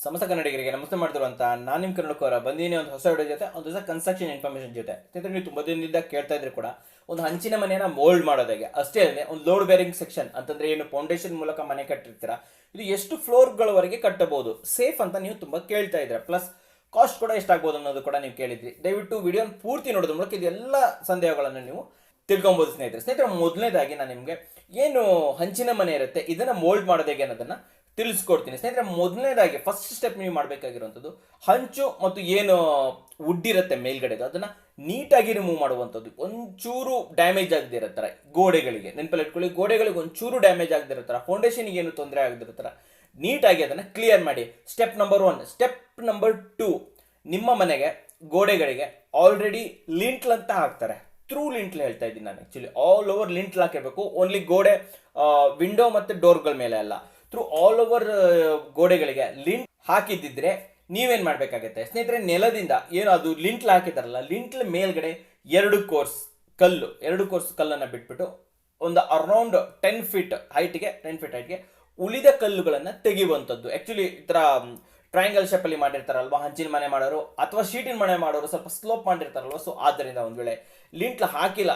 ಸಮಸ್ತ ಕನ್ನಡಿಗರಿಗೆ ನಮಸ್ತೆ ಮಾಡ್ತಿರುವಂತ ನಾನು ನಿಮ್ಮ ಕನ್ನಡಕವರ ಬಂದಿನಿ ಒಂದು ಹೊಸ ವಿಡಿಯೋ ಜೊತೆ ಒಂದು ಹೊಸ ಕನ್ಸ್ಟ್ರಕ್ಷನ್ ಇನ್ಫಾರ್ಮೇಷನ್ ಜೊತೆ. ಸ್ನೇಹಿತರೆ, ನೀವು ತುಂಬ ದಿನದಿಂದ ಕೇಳ್ತಾ ಇದ್ರೆ ಕೂಡ ಒಂದು ಹಂಚಿನ ಮನೆಯನ್ನ ಮೋಲ್ಡ್ ಮಾಡೋದಾಗೆ ಅಷ್ಟೇ ಅಲ್ಲದೆ ಒಂದು ಲೋಡ್ ಬೇರಿಂಗ್ ಸೆಕ್ಷನ್ ಅಂತಂದ್ರೆ ಏನು ಫೌಂಡೇಶನ್ ಮೂಲಕ ಮನೆ ಕಟ್ಟಿರ್ತೀರಾ, ಇದು ಎಷ್ಟು ಫ್ಲೋರ್ಗಳವರೆಗೆ ಕಟ್ಟಬಹುದು ಸೇಫ್ ಅಂತ ನೀವು ತುಂಬಾ ಕೇಳ್ತಾ ಇದ್ರೆ, ಪ್ಲಸ್ ಕಾಸ್ಟ್ ಕೂಡ ಎಷ್ಟಾಗ್ಬೋದು ಅನ್ನೋದು ಕೂಡ ನೀವು ಕೇಳಿದ್ರಿ. ದಯವಿಟ್ಟು ವಿಡಿಯೋ ಪೂರ್ತಿ ನೋಡೋದ್ರ ಮೂಲಕ ಇದೆಲ್ಲ ಸಂದೇಹಗಳನ್ನು ನೀವು ತಿಳ್ಕೊಬಹುದು ಸ್ನೇಹಿತರೆ. ಮೊದಲನೇದಾಗಿ ನಾನು ನಿಮಗೆ ಏನು ಹಂಚಿನ ಮನೆ ಇರುತ್ತೆ ಇದನ್ನ ಮೋಲ್ಡ್ ಮಾಡೋದು ಹೇಗೆ ಅನ್ನೋದನ್ನ ತಿಳಿಸ್ಕೊಡ್ತೀನಿ ಸ್ನೇಹಿತರೆ. ಮೊದಲನೇದಾಗಿ ಫಸ್ಟ್ ಸ್ಟೆಪ್ ನೀವು ಮಾಡಬೇಕಾಗಿರುವಂಥದ್ದು ಹಂಚು ಮತ್ತು ಏನು ವುಡ್ ಇರುತ್ತೆ ಮೇಲ್ಗಡೆ ಅದನ್ನ ನೀಟಾಗಿ ರಿಮೂವ್ ಮಾಡುವಂಥದ್ದು. ಒಂಚೂರು ಡ್ಯಾಮೇಜ್ ಆಗದಿರೋ ಥರ ಗೋಡೆಗಳಿಗೆ ನೆನಪಲ್ಲಿ ಇಟ್ಕೊಳ್ಳಿ, ಗೋಡೆಗಳಿಗೆ ಒಂಚೂರು ಡ್ಯಾಮೇಜ್ ಆಗದಿರೋ ಥರ, ಫೌಂಡೇಶನ್ಗೆ ಏನು ತೊಂದರೆ ಆಗದಿರೋ ಥರ ನೀಟಾಗಿ ಅದನ್ನು ಕ್ಲಿಯರ್ ಮಾಡಿ. Step number 1. ಸ್ಟೆಪ್ ನಂಬರ್ 2, ನಿಮ್ಮ ಮನೆಗೆ ಗೋಡೆಗಳಿಗೆ ಆಲ್ರೆಡಿ ಲಿಂಟ್ಲ್ ಅಂತ ಹಾಕ್ತಾರೆ. ಥ್ರೂ ಲಿಂಟ್ಲ್ ಹೇಳ್ತಾ ಇದ್ದೀನಿ ನಾನು, actually all over lintel ಹಾಕಿರಬೇಕು. Only ಗೋಡೆ ವಿಂಡೋ ಮತ್ತು ಡೋರ್ಗಳ ಮೇಲೆ ಅಲ್ಲ, ಥ್ರೂ ಆಲ್ ಓವರ್ ಗೋಡೆಗಳಿಗೆ ಲಿಂಟ್ ಹಾಕಿದ್ದಿದ್ರೆ ನೀವೇನು ಮಾಡಬೇಕಾಗತ್ತೆ ಸ್ನೇಹಿತರೆ, ನೆಲದಿಂದ ಏನು ಅದು ಲಿಂಟ್ಲ್ ಹಾಕಿದಾರಲ್ಲ, ಲಿಂಟ್ಲ್ ಮೇಲ್ಗಡೆ ಎರಡು ಕೋರ್ಸ್ ಕಲ್ಲನ್ನು ಬಿಟ್ಬಿಟ್ಟು ಒಂದು ಅರೌಂಡ್ 10 ಫೀಟ್ ಹೈಟ್ಗೆ ಉಳಿದ ಕಲ್ಲುಗಳನ್ನು ತೆಗೆಯುವಂಥದ್ದು. ಆ್ಯಕ್ಚುಲಿ ಈ ಥರ ಟ್ರಯಾಂಗಲ್ ಶೇಪಲ್ಲಿ ಮಾಡಿರ್ತಾರಲ್ವಾ ಹಂಚಿನ ಮನೆ ಮಾಡೋರು ಅಥವಾ ಶೀಟಿನ ಮನೆ ಮಾಡೋರು, ಸ್ವಲ್ಪ ಸ್ಲೋಪ್ ಮಾಡಿರ್ತಾರಲ್ವ, ಸೊ ಆದ್ದರಿಂದ ಒಂದು ವೇಳೆ ಲಿಂಟ್ಲ್ ಹಾಕಿಲ್ಲ,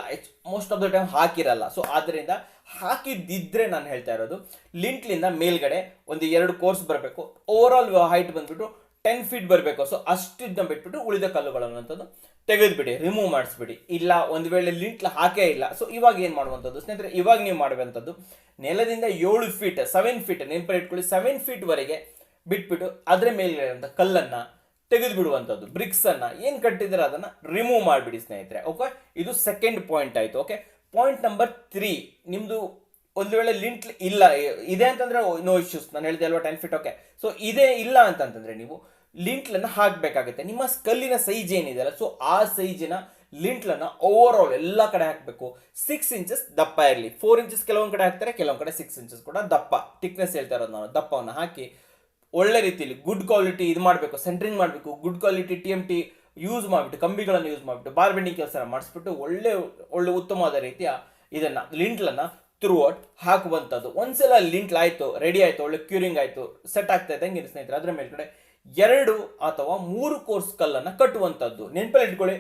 ಮೋಸ್ಟ್ ಆಫ್ ದ ಟೈಮ್ ಹಾಕಿರಲ್ಲ, ಸೊ ಆದ್ದರಿಂದ ಹಾಕಿದ್ದಿದ್ರೆ ನಾನು ಹೇಳ್ತಾ ಇರೋದು ಲಿಂಟ್ಲಿಂದ ಮೇಲ್ಗಡೆ ಒಂದು 2 ಕೋರ್ಸ್ ಬರಬೇಕು. ಓವರ್ ಆಲ್ ಹೈಟ್ ಬಂದ್ಬಿಟ್ಟು 10 ಫೀಟ್ ಬರಬೇಕು. ಸೊ ಅಷ್ಟಿದ್ದ ಬಿಟ್ಬಿಟ್ಟು ಉಳಿದ ಕಲ್ಲುಗಳನ್ನಂಥದ್ದು ತೆಗೆದುಬಿಡಿ, ರಿಮೂವ್ ಮಾಡಿಸ್ಬಿಡಿ. ಇಲ್ಲ ಒಂದು ವೇಳೆ ಲಿಂಟ್ಲ್ ಹಾಕೇ ಇಲ್ಲ, ಸೊ ಇವಾಗ ಏನು ಮಾಡುವಂಥದ್ದು ಸ್ನೇಹಿತರೆ, ಇವಾಗ ನೀವು ಮಾಡುವಂಥದ್ದು ನೆಲದಿಂದ 7 ಫೀಟ್ 7 ಫೀಟ್ ನೆನಪಲ್ಲಿ ಇಟ್ಕೊಳ್ಳಿ, 7 ಫೀಟ್ ವರೆಗೆ ಬಿಟ್ಬಿಟ್ಟು ಅದರ ಮೇಲಿರುವಂಥ ಕಲ್ಲನ್ನು ತೆಗೆದು ಬಿಡುವಂಥದ್ದು. ಬ್ರಿಕ್ಸ್ ಅನ್ನ ಏನು ಕಟ್ಟಿದ್ರೆ ಅದನ್ನ ರಿಮೂವ್ ಮಾಡಿಬಿಡಿ ಸ್ನೇಹಿತರೆ. ಓಕೆ, ಇದು ಸೆಕೆಂಡ್ ಪಾಯಿಂಟ್ ಆಯಿತು. ಓಕೆ, ಪಾಯಿಂಟ್ ನಂಬರ್ 3, ನಿಮ್ಮದು ಒಂದು ವೇಳೆ ಲಿಂಟ್ಲ್ ಇಲ್ಲ ಇದೆ ಅಂತಂದ್ರೆ ನೋ ಇಶ್ಯೂಸ್, ನಾನು ಹೇಳಿದೆ ಅಲ್ವಾ 10 ಫೀಟ್. ಓಕೆ, ಸೊ ಇದೇ ಇಲ್ಲ ಅಂತಂತಂದ್ರೆ ನೀವು ಲಿಂಟ್ಲನ್ನು ಹಾಕಬೇಕಾಗುತ್ತೆ. ನಿಮ್ಮ ಕಲ್ಲಿನ ಸೈಜ್ ಏನಿದೆ ಅಲ್ಲ, ಸೊ ಆ ಸೈಜಿನ ಲಿಂಟ್ಲನ್ನು ಓವರ್ ಆಲ್ ಎಲ್ಲ ಕಡೆ ಹಾಕಬೇಕು. 6 ಇಂಚಸ್ ದಪ್ಪ ಇರಲಿ, 4 ಇಂಚಸ್ ಕೆಲವೊಂದು ಕಡೆ ಹಾಕ್ತಾರೆ, ಕೆಲವೊಂದು ಕಡೆ 6 ಇಂಚಸ್ ಕೂಡ ದಪ್ಪ, ಥಿಕ್ನೆಸ್ ಹೇಳ್ತಾ ಇರೋದು ನಾನು. ದಪ್ಪವನ್ನು ಹಾಕಿ ಒಳ್ಳೆ ರೀತಿಯಲ್ಲಿ ಗುಡ್ ಕ್ವಾಲಿಟಿ ಇದು ಮಾಡಬೇಕು, ಸೆಂಟ್ರಿಂಗ್ ಮಾಡಬೇಕು, ಗುಡ್ ಕ್ವಾಲಿಟಿ TMT ಯೂಸ್ ಮಾಡಿಬಿಟ್ಟು, ಕಂಬಿಗಳನ್ನು ಯೂಸ್ ಮಾಡಿಬಿಟ್ಟು, ಬಾರ್ ಬೆಂಡಿಂಗ್ ಕೆಲಸ ಮಾಡಿಸ್ಬಿಟ್ಟು ಒಳ್ಳೆ ಉತ್ತಮವಾದ ರೀತಿಯ ಇದನ್ನು ಲಿಂಟ್ಲನ್ನು ಥ್ರೂ ಔಟ್ ಹಾಕುವಂಥದ್ದು. ಒಂದ್ಸಲ ಲಿಂಟ್ಲ್ ಆಯಿತು, ರೆಡಿ ಆಯಿತು, ಒಳ್ಳೆ ಕ್ಯೂರಿಂಗ್ ಆಯಿತು, ಸೆಟ್ ಆಗ್ತಾ ಇದ್ದಂಗೆ ಸ್ನೇಹಿತರೆ ಅದರ ಮೇಲ್ಗಡೆ 2 ಅಥವಾ 3 ಕೋರ್ಸ್ ಕಲ್ಲನ್ನು ಕಟ್ಟುವಂಥದ್ದು. ನೆನಪಲ್ಲಿ ಇಟ್ಕೊಳ್ಳಿ,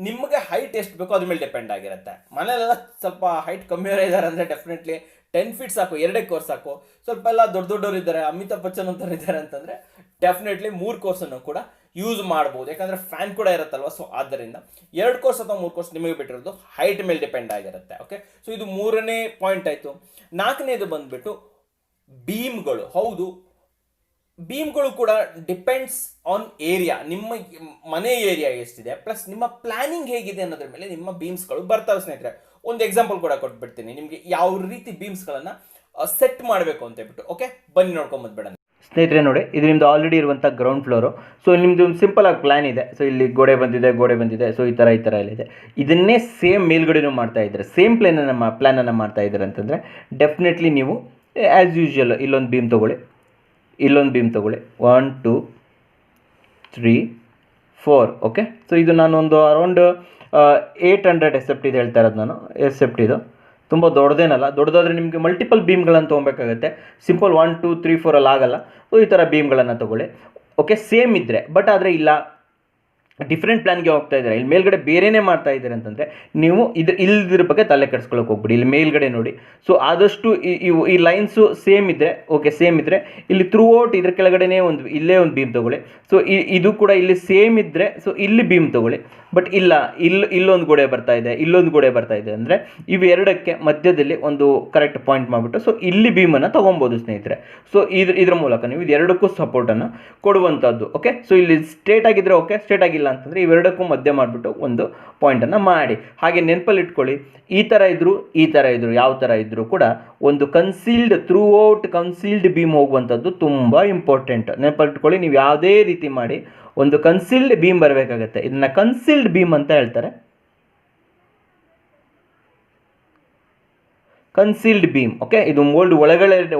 ನಿಮಗೆ ಹೈಟ್ ಎಷ್ಟು ಬೇಕೋ ಅದ್ರ ಮೇಲೆ ಡಿಪೆಂಡ್ ಆಗಿರುತ್ತೆ. ಮನೆಯಲ್ಲೆಲ್ಲ ಸ್ವಲ್ಪ ಹೈಟ್ ಕಮ್ಮಿಯವರೇ ಇದ್ದಾರೆ ಅಂದರೆ ಡೆಫಿನೆಟ್ಲಿ 10 ಫೀಟ್ ಸಾಕು, 2 ಕೋರ್ಸ್ ಸಾಕು. ಸ್ವಲ್ಪ ಎಲ್ಲ ದೊಡ್ಡವರು ಇದ್ದಾರೆ, ಅಮಿತಾಬ್ ಬಚ್ಚನ್ ಅಂತವ್ರು ಇದ್ದಾರೆ ಅಂತಂದರೆ ಡೆಫಿನೆಟ್ಲಿ 3 ಕೋರ್ಸನ್ನು ಕೂಡ ಯೂಸ್ ಮಾಡ್ಬೋದು, ಯಾಕಂದರೆ ಫ್ಯಾನ್ ಕೂಡ ಇರುತ್ತಲ್ವ. ಸೊ ಆದ್ದರಿಂದ 2 ಕೋರ್ಸ್ ಅಥವಾ 3 ಕೋರ್ಸ್ ನಿಮಗೆ ಬಿಟ್ಟಿರೋದು ಹೈಟ್ ಮೇಲೆ ಡಿಪೆಂಡ್ ಆಗಿರುತ್ತೆ. ಓಕೆ, ಸೊ ಇದು 3ನೇ ಪಾಯಿಂಟ್ ಆಯಿತು. 4ನೇದು ಬಂದುಬಿಟ್ಟು ಬೀಮ್ಗಳು. ಹೌದು, ಬೀಮ್ಗಳು ಕೂಡ ಡಿಪೆಂಡ್ಸ್ ಆನ್ ಏರಿಯಾ, ನಿಮ್ಮ ಮನೆ ಏರಿಯಾ ಎಷ್ಟಿದೆ ಪ್ಲಸ್ ನಿಮ್ಮ ಪ್ಲಾನಿಂಗ್ ಹೇಗಿದೆ ಅನ್ನೋದ್ರ ಮೇಲೆ ನಿಮ್ಮ ಬೀಮ್ಸ್ಗಳು ಬರ್ತವೆ ಸ್ನೇಹಿತರೆ. ಒಂದು ಎಕ್ಸಾಂಪಲ್ ಕೂಡ ಕೊಟ್ಬಿಡ್ತೀನಿ ನಿಮಗೆ, ಯಾವ ರೀತಿ ಬೀಮ್ಸ್ಗಳನ್ನು ಸೆಟ್ ಮಾಡಬೇಕು ಅಂತ ಹೇಳ್ಬಿಟ್ಟು. ಓಕೆ, ಬನ್ನಿ ನೋಡ್ಕೊಂಬಂದ್ಬೇಡ ಸ್ನೇಹಿತರೆ. ನೋಡಿ, ಇದು ನಿಮ್ಮದು ಆಲ್ರೆಡಿ ಇರುವಂಥ ಗ್ರೌಂಡ್ ಫ್ಲೋರು. ಸೊ ನಿಮ್ಮದು ಒಂದು ಸಿಂಪಲ್ ಆಗಿ ಪ್ಲ್ಯಾನ್ ಇದೆ. ಸೊ ಇಲ್ಲಿ ಗೋಡೆ ಬಂದಿದೆ, ಸೊ ಈ ಥರ ಎಲ್ಲ ಇದೆ. ಇದನ್ನೇ ಸೇಮ್ ಮೇಲ್ಗಡೆನೂ ಮಾಡ್ತಾ ಇದ್ದಾರೆ, ಸೇಮ್ ಪ್ಲ್ಯಾನನ್ನು ಮಾಡ್ತಾ ಇದ್ದಾರೆ ಅಂತಂದರೆ ಡೆಫಿನೆಟ್ಲಿ ನೀವು ಆ್ಯಸ್ ಯೂಶ್ವಲ್ ಇಲ್ಲೊಂದು ಬೀಮ್ ತೊಗೊಳ್ಳಿ, 1 2 3 4. ಓಕೆ, ಸೊ ಇದು ನಾನು ಒಂದು ಅರೌಂಡ್ 800 ಎಸೆಪ್ಟ್ ಇದು ಹೇಳ್ತಾ ಇರೋದು ನಾನು. ಎಸೆಪ್ಟ್ ಇದು ತುಂಬ ದೊಡ್ಡದೇನಲ್ಲ, ದೊಡ್ಡದಾದರೆ ನಿಮಗೆ ಮಲ್ಟಿಪಲ್ ಬೀಮ್ಗಳನ್ನು ತೊಗೊಬೇಕಾಗುತ್ತೆ. ಸಿಂಪಲ್ 1 2 3 4 ಅಲ್ಲಿ ಆಗಲ್ಲ. ಸೊ ಈ ಥರ ಬೀಮ್ಗಳನ್ನು ತೊಗೊಳ್ಳಿ. ಓಕೆ, ಸೇಮ್ ಇದ್ದರೆ, ಬಟ್ ಆದರೆ ಇಲ್ಲ ಡಿಫ್ರೆಂಟ್ ಪ್ಲ್ಯಾನ್ಗೆ ಹೋಗ್ತಾ ಇದ್ದಾರೆ, ಇಲ್ಲಿ ಮೇಲ್ಗಡೆ ಬೇರೆಯೇ ಮಾಡ್ತಾ ಇದ್ದಾರೆ ಅಂತಂದರೆ ನೀವು ಇದ್ರ ಬಗ್ಗೆ ತಲೆ ಕೆಡಿಸ್ಕೊಳ್ಳೋಕೆ ಹೋಗ್ಬಿಡಿ. ಇಲ್ಲಿ ಮೇಲ್ಗಡೆ ನೋಡಿ, ಸೊ ಆದಷ್ಟು ಈ ಲೈನ್ಸು ಸೇಮ್ ಇದ್ದರೆ ಓಕೆ, ಸೇಮ್ ಇದ್ದರೆ ಇಲ್ಲಿ ಥ್ರೂ ಔಟ್ ಇದ್ರ ಕೆಳಗಡೆನೇ ಇಲ್ಲೇ ಒಂದು ಬೀಮ್ ತೊಗೊಳ್ಳಿ. ಸೊ ಇದು ಕೂಡ ಇಲ್ಲಿ ಸೇಮ್ ಇದ್ದರೆ ಸೊ ಇಲ್ಲಿ ಬೀಮ್ ತೊಗೊಳ್ಳಿ. ಬಟ್ ಇಲ್ಲ, ಇಲ್ಲೊಂದು ಗೋಡೆ ಬರ್ತಾ ಇದೆ, ಇಲ್ಲೊಂದು ಗೋಡೆ ಬರ್ತಾ ಇದೆ ಅಂದರೆ ಇವೆರಡಕ್ಕೆ ಮಧ್ಯದಲ್ಲಿ ಒಂದು ಕರೆಕ್ಟ್ ಪಾಯಿಂಟ್ ಮಾಡಿಬಿಟ್ಟು ಸೊ ಇಲ್ಲಿ ಬೀಮನ್ನು ತೊಗೊಬೋದು ಸ್ನೇಹಿತರೆ. ಸೊ ಇದ್ರ ಮೂಲಕ ನೀವು ಇದೆರಡಕ್ಕೂ ಸಪೋರ್ಟನ್ನು ಕೊಡುವಂಥದ್ದು. ಓಕೆ, ಸೊ ಇಲ್ಲಿ ಸ್ಟ್ರೇಟ್ ಆಗಿದ್ದರೆ ಓಕೆ, ಸ್ಟ್ರೇಟ್ ಆಗಿಲ್ಲ ಅಂತಂದರೆ ಇವೆರಡಕ್ಕೂ ಮಧ್ಯ ಮಾಡಿಬಿಟ್ಟು ಒಂದು ಪಾಯಿಂಟನ್ನು ಮಾಡಿ. ಹಾಗೆ ನೆನಪಲ್ಲಿ ಇಟ್ಕೊಳ್ಳಿ, ಈ ಥರ ಇದ್ದರೂ ಯಾವ ಥರ ಇದ್ದರೂ ಕೂಡ ಒಂದು ಥ್ರೂ ಔಟ್ ಕನ್ಸೀಲ್ಡ್ ಬೀಮ್ ಹೋಗುವಂಥದ್ದು ತುಂಬ ಇಂಪಾರ್ಟೆಂಟ್. ನೆನಪಲ್ಲಿ ಇಟ್ಕೊಳ್ಳಿ, ನೀವು ಯಾವುದೇ ರೀತಿ ಮಾಡಿ ಒಂದು ಕನ್ಸೀಲ್ಡ್ ಬೀಮ್ ಬರಬೇಕಾಗತ್ತೆ. ಇದನ್ನ ಕನ್ಸೀಲ್ಡ್ ಬೀಮ್ ಅಂತ ಹೇಳ್ತಾರೆ, ಕನ್ಸೀಲ್ಡ್ ಬೀಮ್. ಓಕೆ, ಇದು ಮೋಲ್ಡ್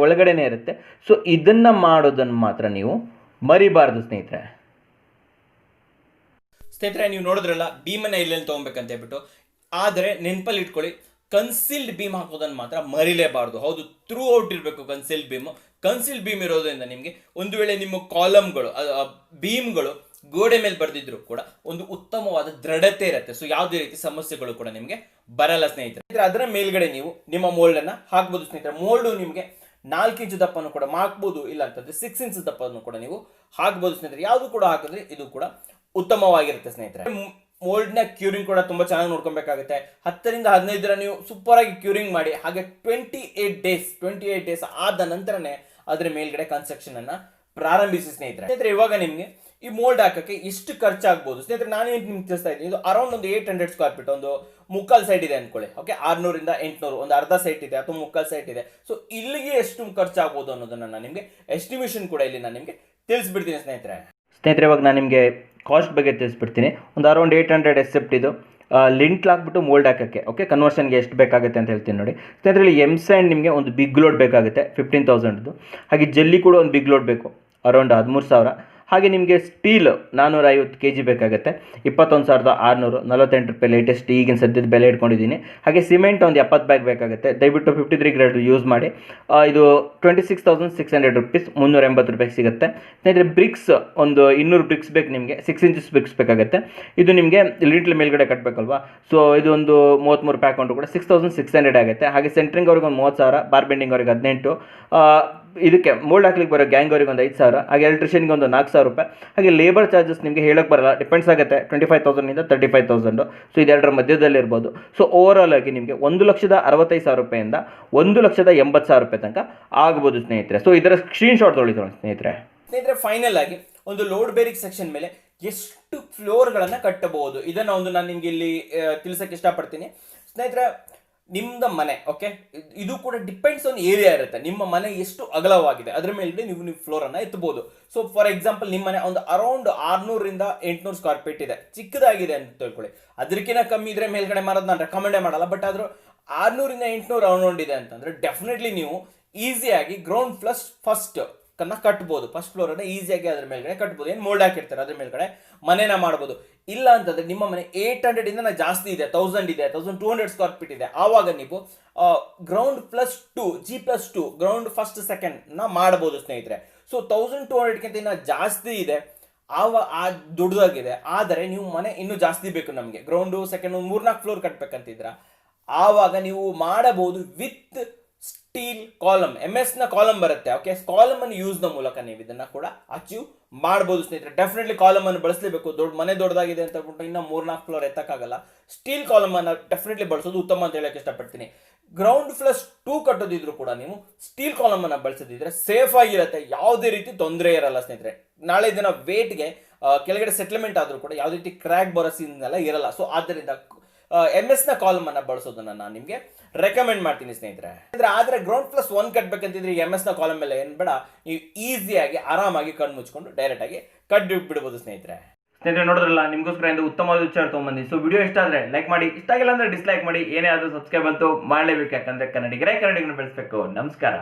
ಒಳಗಡೆನೇ ಇರುತ್ತೆ. ಸೊ ಇದನ್ನು ಮಾಡೋದನ್ನು ಮಾತ್ರ ನೀವು ಮರಿಬಾರ್ದು ಸ್ನೇಹಿತರೆ. ನೀವು ನೋಡಿದ್ರಲ್ಲ ಬೀಮನ್ನ ಎಲ್ಲೆಲ್ಲಿ ತೊಗೊಬೇಕಂತ ಹೇಳ್ಬಿಟ್ಟು. ಆದರೆ ನೆನಪಲ್ಲಿ ಇಟ್ಕೊಳ್ಳಿ, ಕನ್ಸೀಲ್ಡ್ ಬೀಮ್ ಹಾಕೋದನ್ನು ಮಾತ್ರ ಮರಿಲೇಬಾರ್ದು. ಹೌದು, ಥ್ರೂ ಔಟ್ ಇರಬೇಕು ಕನ್ಸೀಲ್ಡ್ ಬೀಮ್, ಕನ್ಸಿಲ್ ಬೀಮ್ ಇರೋದ್ರಿಂದ ನಿಮಗೆ ಒಂದು ವೇಳೆ ನಿಮ್ಮ ಕಾಲಮ್ಗಳು ಬೀಮ್ಗಳು ಗೋಡೆ ಮೇಲೆ ಬರ್ದಿದ್ರು ಕೂಡ ಒಂದು ಉತ್ತಮವಾದ ದೃಢತೆ ಇರುತ್ತೆ. ಸೊ ಯಾವುದೇ ರೀತಿ ಸಮಸ್ಯೆಗಳು ಕೂಡ ನಿಮಗೆ ಬರಲ್ಲ ಸ್ನೇಹಿತರೆ. ಅದರ ಮೇಲ್ಗಡೆ ನೀವು ನಿಮ್ಮ ಮೋಲ್ಡ್ ಅನ್ನ ಹಾಕ್ಬೋದು ಸ್ನೇಹಿತರೆ. ಮೋಲ್ಡ್ ನಿಮಗೆ 4 ಇಂಚು ದಪ್ಪನ್ನು ಕೂಡ ಹಾಕ್ಬೋದು, ಇಲ್ಲ ಅಂತಂದ್ರೆ 6 ಇಂಚ್ ದಪ್ಪನ್ನು ಕೂಡ ನೀವು ಹಾಕ್ಬೋದು ಸ್ನೇಹಿತರೆ. ಯಾವುದು ಕೂಡ ಹಾಕಿದ್ರೆ ಇದು ಕೂಡ ಉತ್ತಮವಾಗಿರುತ್ತೆ ಸ್ನೇಹಿತರೆ. ಮೋಲ್ಡ್ ನ ಕ್ಯೂರಿಂಗ್ ಕೂಡ ತುಂಬಾ ಚೆನ್ನಾಗಿ ನೋಡ್ಕೊಬೇಕಾಗುತ್ತೆ. 10 ರಿಂದ 15 ದಿನ ನೀವು ಸೂಪರ್ ಆಗಿ ಕ್ಯೂರಿಂಗ್ ಮಾಡಿ, ಹಾಗೆ 28 ಡೇಸ್ ಆದ ನಂತರನೇ ಅದರ ಮೇಲ್ಗಡೆ ಕನ್ಸ್ಟ್ರಕ್ಷನ್ ಅನ್ನ ಪ್ರಾರಂಭಿಸಿ ಸ್ನೇಹಿತರೆ. ಇವಾಗ ನಿಮ್ಗೆ ಈ ಮೋಲ್ಡ್ ಹಾಕಕ್ಕೆ ಎಷ್ಟು ಖರ್ಚಾಗ್ಬೋದು ಸ್ನೇಹಿತರೆ, ನಾನು ನಿಮ್ಗೆ ತಿಳಿಸ್ತಾ ಇದ್ದೀನಿ. ಇದು ಅರೌಂಡ್ ಒಂದು 800 ಸ್ಕ್ವೇರ್ ಫೀಟ್, ಒಂದು ಮುಕ್ಕಾಲ್ ಸೈಟ್ ಇದೆ ಅನ್ಕೊಳ್ಳಿ. ಓಕೆ, 600 ರಿಂದ 800, ಒಂದು ಅರ್ಧ ಸೈಟ್ ಇದೆ ಅಥವಾ ಮುಕ್ಕಾಲ್ ಸೈಟ್ ಇದೆ. ಸೊ ಇಲ್ಲಿಗೆ ಎಷ್ಟು ಖರ್ಚಾಗ್ಬೋದು ಅನ್ನೋದನ್ನ ನಾನು ನಿಮಗೆ ಎಸ್ಟಿಮೇಷನ್ ಕೂಡ ಇಲ್ಲಿ ನಾನು ನಿಮಗೆ ತಿಳಿಸ್ಬಿಡ್ತೀನಿ ಸ್ನೇಹಿತರೆ. ಇವಾಗ ನಾನು ನಿಮಗೆ ಕಾಸ್ಟ್ ಬಗ್ಗೆ ತಿಳಿಸ್ಬಿಡ್ತೀನಿ. ಒಂದು ಅರೌಂಡ್ 800 ಎಸೆಪ್ಟ್ ಇದು ಲಿಂಟ್ ಹಾಕ್ಬಿಟ್ಟು ಮೋಲ್ಡ್ ಹಾಕೋಕ್ಕೆ. ಓಕೆ, ಕನ್ವರ್ಷನ್ಗೆ ಎಷ್ಟು ಬೇಕಾಗುತ್ತೆ ಅಂತ ಹೇಳ್ತೀನಿ ನೋಡಿ ಸ್ನೇಹಿತರೆ. ಇಲ್ಲಿ ಎಮ್ ಸ್ಯಾಂಡ್ ನಿಮಗೆ ಒಂದು ಬಿಗ್ ಲೋಡ್ ಬೇಕಾಗುತ್ತೆ 15,000. ಹಾಗೆ ಜಲ್ಲಿ ಕೂಡ ಒಂದು ಬಿಗ್ ಲೋಡ್ ಬೇಕು, ಅರೌಂಡ್ 13,000. ಹಾಗೆ ನಿಮಗೆ ಸ್ಟೀಲ್ 450 kg ಬೇಕಾಗುತ್ತೆ, 21,600, 48 ರೂಪಾಯಿ ಲೇಟೆಸ್ಟ್ ಈಗಿನ ಸದ್ಯದ ಬೆಲೆ ಇಟ್ಕೊಂಡಿದ್ದೀನಿ. ಹಾಗೆ ಸಿಮೆಂಟ್ ಒಂದು 70 ಬ್ಯಾಗ್ ಬೇಕಾಗುತ್ತೆ. ದಯವಿಟ್ಟು 53 ಗ್ರೇಡ್ ಯೂಸ್ ಮಾಡಿ. ಇದು 26,600 ರುಪೀಸ್, 380 ರೂಪಾಯಿಗೆ ಸಿಗುತ್ತೆ ಸ್ನೇಹಿತರೆ. ಬ್ರಿಕ್ಸ್ ಒಂದು 200 ಬ್ರಿಕ್ಸ್ ಬೇಕು ನಿಮಗೆ, 6 ಇಂಚಸ್ ಬ್ರಿಕ್ಸ್ ಬೇಕಾಗುತ್ತೆ. ಇದು ನಿಮಗೆ ಲಿಂಟ್ಲ್ ಮೇಲ್ಗಡೆ ಕಟ್ಟಬೇಕಲ್ವಾ, ಸೊ ಇದು ಒಂದು 33 ಪ್ಯಾಕ್ ಕೂಡ 6,600 ಆಗುತ್ತೆ. ಹಾಗೆ ಸೆಂಟ್ರಿಂಗ್ ಅವ್ರಿಗೆ ಒಂದು 30,000, ಬಾರ್ ಬೆಂಡಿಂಗ್ ಅವ್ರಿಗೆ 18, ಇದಕ್ಕೆ ಮೋಲ್ಡ್ ಹಾಕ್ಲಿಕ್ಕೆ ಬರೋ ಗ್ಯಾಂಗ್ ಅವ್ರಿಗೆ ಒಂದು 5,000, ಹಾಗೆ ಎಲೆಕ್ಟ್ರಿಷಿಯನ್ಗೆ ಒಂದು 4,000 ರೂಪಾಯಿ. ಹಾಗೆ ಲೇಬರ್ ಚಾರ್ಜಸ್ ನಿಮಗೆ ಹೇಳೋಕ್ಕೆ ಬರಲ್ಲ, ಡಿಪೆಂಡ್ಸ್ ಆಗುತ್ತೆ. 25,000 ಇಂದ 35,000. ಸೊ ಇದೆರಡರ ಮಧ್ಯದಲ್ಲಿ ಇರ್ಬೋದು. ಸೊ ಓವರ್ ಆಲ್ ಆಗಿ ನಿಮಗೆ 1,65,000 ರೂಪಾಯಿಂದ 1,80,000 ರೂಪಾಯಿ ತನಕ ಆಗ್ಬೋದು ಸ್ನೇಹಿತರೆ. ಸೊ ಇದರ ಸ್ಕ್ರೀನ್ ಶಾಟ್ ತೊಳಿತೋಣ ಸ್ನೇಹಿತರೆ. ಫೈನಲ್ ಆಗಿ ಒಂದು ಲೋಡ್ ಬೇರಿಂಗ್ ಸೆಕ್ಷನ್ ಮೇಲೆ ಎಷ್ಟು ಫ್ಲೋರ್ಗಳನ್ನು ಕಟ್ಟಬಹುದು ಇದನ್ನ ನಾನು ನಿಮ್ಗೆ ಇಲ್ಲಿ ತಿಳಿಸಕ್ಕೆ ಇಷ್ಟಪಡ್ತೀನಿ ಸ್ನೇಹಿತರೆ. ನಿಮ್ದ ಮನೆ, ಓಕೆ, ಇದು ಕೂಡ ಡಿಪೆಂಡ್ಸ್ ಆನ್ ಏರಿಯಾ ಇರುತ್ತೆ. ನಿಮ್ಮ ಮನೆ ಎಷ್ಟು ಅಗಲವಾಗಿದೆ ಅದರ ಮೇಲೆ ನೀವು ಫ್ಲೋರ್ ಅನ್ನ ಎತ್ತಬಹುದು. ಸೊ ಫಾರ್ ಎಕ್ಸಾಂಪಲ್ ನಿಮ್ಮ ಮನೆ ಒಂದು ಅರೌಂಡ್ 600 ರಿಂದ 800 ಸ್ಕ್ವೇರ್ ಫೀಟ್ ಇದೆ, ಚಿಕ್ಕದಾಗಿದೆ ಅಂತ ತಿಳ್ಕೊಳ್ಳಿ. ಅದಕ್ಕಿಂತ ಕಮ್ಮಿ ಇದ್ರೆ ಮೇಲ್ಗಡೆ ಮಾರೋದು ನಾನು ರೆಕಮೆಂಡೇ ಮಾಡಲ್ಲ. ಬಟ್ ಆದ್ರೂ 600 ರಿಂದ 800 ಅರೌಂಡ್ ಇದೆ ಅಂತಂದ್ರೆ ಡೆಫಿನೆಟ್ಲಿ ನೀವು ಈಸಿಯಾಗಿ ಗ್ರೌಂಡ್ ಪ್ಲಸ್ ಫಸ್ಟ್ ಕನ್ನ ಕಟ್ಬೋದು. ಫಸ್ಟ್ ಫ್ಲೋರ್ ಅನ್ನ ಈಸಿಯಾಗಿ ಅದ್ರ ಮೇಲ್ಗಡೆ ಕಟ್ಬೋದು. ಏನು ಮೋಲ್ಡ್ ಹಾಕಿರ್ತಾರೆ ಅದ್ರ ಮೇಲ್ಗಡೆ ಮನೆನ ಮಾಡ್ಬೋದು. ಇಲ್ಲ ಅಂತಂದ್ರೆ ನಿಮ್ಮ ಮನೆ 800 ಇಂದ ಜಾಸ್ತಿ ಇದೆ, 1000 ಇದೆ, 1200 ಸ್ಕ್ವೇರ್ ಫೀಟ್ ಇದೆ, ಆವಾಗ ನೀವು ground +2 G+2 ground first second ನ ಮಾಡಬಹುದು ಸ್ನೇಹಿತರೆ. ಸೊ 1200 ಇನ್ನ ಜಾಸ್ತಿ ಇದೆ, ಆ ದೊಡ್ಡದಾಗಿದೆ. ಆದರೆ ನೀವು ಮನೆ ಇನ್ನೂ ಜಾಸ್ತಿ ಬೇಕು ನಮಗೆ, ಗ್ರೌಂಡ್ ಸೆಕೆಂಡ್ 3-4 ಫ್ಲೋರ್ ಕಟ್ಬೇಕಂತಿದ್ರ ಆವಾಗ ನೀವು ಮಾಡಬಹುದು ವಿತ್ ಸ್ಟೀಲ್ ಕಾಲಮ್. MS ನ ಕಾಲಮ್ ಬರುತ್ತೆ. ಓಕೆ, ಕಾಲಮ್ ಅನ್ನು ಯೂಸ್ ನ ಮೂಲಕ ನೀವು ಇದನ್ನ ಕೂಡ ಅಚೀವ್ ಮಾಡಬಹುದು ಸ್ನೇಹಿತರೆ. ಡೆಫಿನೆಟ್ಲಿ ಕಾಲಮ್ ಅನ್ನು ಬಳಸಲೇಬೇಕು. ಮನೆ ದೊಡ್ಡದಾಗಿದೆ ಅಂತ ಹೇಳ್ಬಿಟ್ಟು ಇನ್ನ 3-4 ಫ್ಲೋರ್ ಎತ್ತಕ್ಕಾಗಲ್ಲ. ಸ್ಟೀಲ್ ಕಾಲಮ್ ಅನ್ನು ಡೆಫಿನೆಟ್ಲಿ ಬಳಸೋದು ಉತ್ತಮ ಅಂತ ಹೇಳಕ್ಕೆ ಇಷ್ಟಪಡ್ತೀನಿ. ಗ್ರೌಂಡ್ +2 ಕಟ್ಟೋದಿದ್ರು ಕೂಡ ನೀವು ಸ್ಟೀಲ್ ಕಾಲಮ್ ಅನ್ನ ಬಳಸದಿದ್ರೆ ಸೇಫ್ ಆಗಿರುತ್ತೆ, ಯಾವುದೇ ರೀತಿ ತೊಂದರೆ ಇರಲ್ಲ ಸ್ನೇಹಿತರೆ. ನಾಳೆ ದಿನ ವೇಟ್ಗೆ ಕೆಳಗಡೆ ಸೆಟ್ಲ್ಮೆಂಟ್ ಆದ್ರೂ ಕೂಡ ಯಾವುದೇ ರೀತಿ ಕ್ರ್ಯಾಕ್ ಬರೋ ಸೀನ್ ಎಲ್ಲ ಇರಲ್ಲ. ಸೊ ಆದ್ದರಿಂದ MS ನ ಕಾಲಮ್ ಅನ್ನ ಬಳಸೋದನ್ನ ನಾನು ನಿಮಗೆ ರೆಕಮೆಂಡ್ ಮಾಡ್ತೀನಿ ಸ್ನೇಹಿತರೆ. ಆದ್ರೆ ಗ್ರೌಂಡ್ +1 ಕಟ್ಬೇಕಂತಿದ್ರೆ MS ನ ಕಾಲಮ್ ಮೇಲೆ ಏನ್ ಬೇಡ, ನೀವು ಈಸಿಯಾಗಿ ಆರಾಮಾಗಿ ಕಣ್ಣು ಮುಚ್ಕೊಂಡು ಡೈರೆಕ್ಟ್ ಆಗಿ ಕಟ್ಟು ಬಿಡಬಹುದು ಸ್ನೇಹಿತರೆ. ನೋಡಿದ್ರಲ್ಲ, ನಿಮಗೋಸ್ಕರ ಉತ್ತಮವಾದ ವಿಚಾರ ತೊಗೊಂಬಂದಿ. ಸೊ ವಿಡಿಯೋ ಇಷ್ಟ ಆದ್ರೆ ಲೈಕ್ ಮಾಡಿ, ಇಷ್ಟ ಆಗಿಲ್ಲ ಅಂದ್ರೆ ಡಿಸ್ಲೈಕ್ ಮಾಡಿ. ಏನೇ ಆದ್ರೂ ಸಬ್ಸ್ಕ್ರೈಬ್ ಅಂತೂ ಮಾಡಲೇಬೇಕು, ಯಾಕಂದ್ರೆ ಕನ್ನಡಿಗರೇ ಕನ್ನಡಿಗರನ್ನು ಬೆಳೆಸಬೇಕು. ನಮಸ್ಕಾರ.